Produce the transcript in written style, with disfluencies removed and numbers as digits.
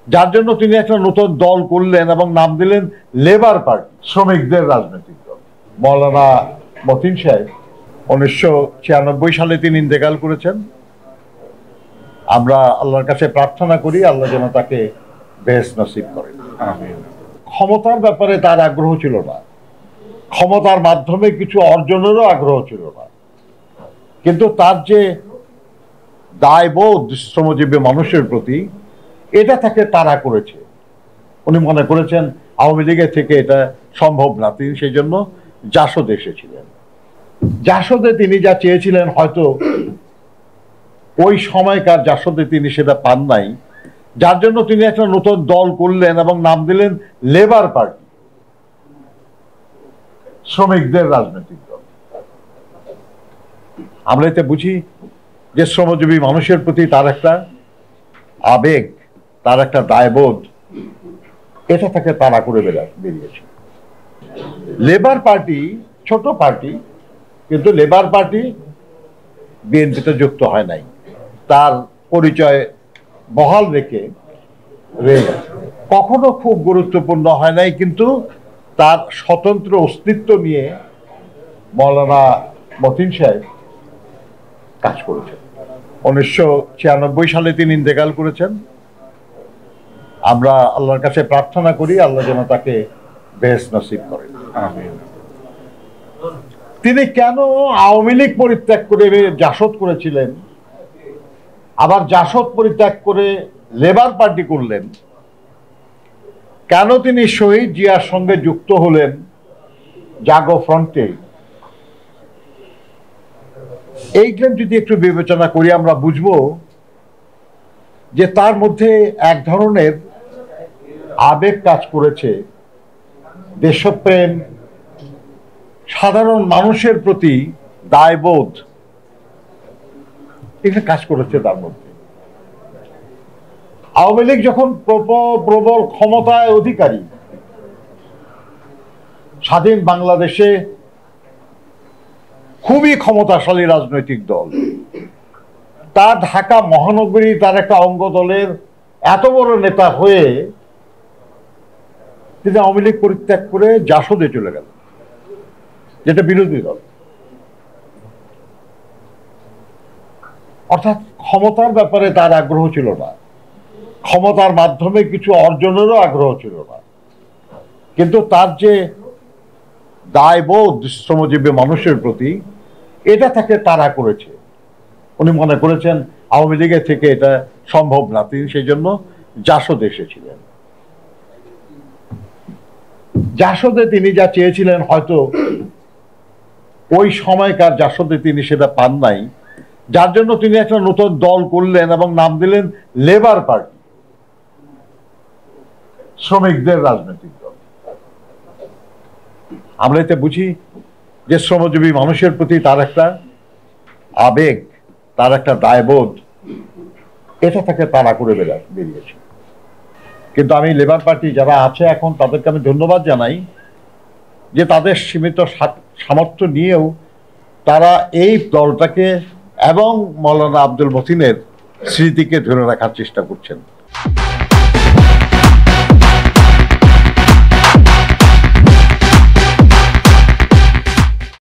যার জন্য তিনি একটা নতুন দল করলেন এবং নাম দিলেন লেবার পার্টি, শ্রমিকদের রাজনৈতিক দল। মৌলানা মতিন সাহেব 1996 সালে তিনি ইন্তেকাল করেছেন। আমরা আল্লাহর কাছে প্রার্থনা করি আল্লাহ যেন তাকে বেহেশত নসিব করেন। ক্ষমতার ব্যাপারে তার আগ্রহ ছিল না, ক্ষমতার মাধ্যমে কিছু অর্জনেরও আগ্রহ ছিল না, কিন্তু তার যে দায়বোধ শ্রমজীবী মানুষের প্রতি, এটা তাকে তাড়া করেছে। উনি মনে করেছেন আওয়ামী লীগের থেকে এটা সম্ভব না, তিনি সেই জন্য জাসদে এসেছিলেন। জাসদে তিনি যা চেয়েছিলেন হয়তো ওই সময়কার জাসদে তিনি সেটা পান নাই, যার জন্য তিনি একটা নতুন দল করলেন এবং নাম দিলেন লেবার পার্টি, শ্রমিকদের রাজনৈতিক দল। আমরা এতে বুঝি যে শ্রমজীবী মানুষের প্রতি তার একটা আবেগ, তার একটা দায়বোধ, এটা তাকে তাড়া করে বেরিয়েছে। লেবার পার্টি ছোট পার্টি, কিন্তু লেবার পার্টি বিএনপিতে যুক্ত হয় নাই, তার পরিচয় বহাল রেখে রয়ে গেছে। কখনো খুব গুরুত্বপূর্ণ হয় নাই, কিন্তু তার স্বতন্ত্র অস্তিত্ব নিয়ে মৌলানা মতিন সাহেব কাজ করেছেন। 1996 সালে তিনি ইন্তেকাল করেছেন। আমরা আল্লাহর কাছে প্রার্থনা করি আল্লাহ যেন তাকে বেহেশত নসিব করেন। তিনি কেন আওয়ামী লীগ পরিত্যাগ করে জাসদ করেছিলেন, আবার জাসদ পরিত্যাগ করে লেবার পার্টি করলেন, কেন তিনি শহীদ জিয়ার সঙ্গে যুক্ত হলেন জাগো ফ্রন্টে, এইগুলো যদি একটু বিবেচনা করি আমরা বুঝবো যে তার মধ্যে এক ধরনের আবেগ কাজ করেছে, দেশপ্রেম, সাধারণ মানুষের প্রতি দায়বোধ, এখানে কাজ করেছে তার মধ্যে। আওয়ামী লীগ যখন প্রবল ক্ষমতায় অধিকারী, স্বাধীন বাংলাদেশে খুবই ক্ষমতাশালী রাজনৈতিক দল, তার ঢাকা মহানগরী তার একটা অঙ্গ দলের এত বড় নেতা হয়ে তিনি আওয়ামী লীগ পরিত্যাগ করে জাসদে চলে গেল, যেটা বিরোধী দল। অর্থাৎ ক্ষমতার ব্যাপারে তার আগ্রহ ছিল না, ক্ষমতার মাধ্যমে কিছু অর্জনেরও আগ্রহ ছিল না, কিন্তু তার যে দায়বোধ শ্রমজীবী মানুষের প্রতি, এটা তাকে তাড়া করেছে। উনি মনে করেছেন আওয়ামী লীগের থেকে এটা সম্ভব না, তিনি সেই জন্য জাসদে এসেছিলেন। জাসদে তিনি যা চেয়েছিলেন হয়তো ওই সময়কার জাসদে তিনি সেটা পান নাই, যার জন্য তিনি একটা নতুন দল করলেন এবং নাম দিলেন লেবার পার্টি, শ্রমিকদের রাজনৈতিক দল। আমরা এতে বুঝি যে শ্রমজীবী মানুষের প্রতি তার একটা আবেগ, তার একটা দায়বোধ, এটা তাকে তাড়া করে বেরিয়েছে। কিন্তু আমি লেবার পার্টি যারা আছে এখন তাদেরকে আমি ধন্যবাদ জানাই যে তাদের সীমিত সামর্থ্য নিয়েও তারা এই দলটাকে এবং মৌলানা আব্দুল মতিনের স্মৃতিকে ধরে রাখার চেষ্টা করছেন।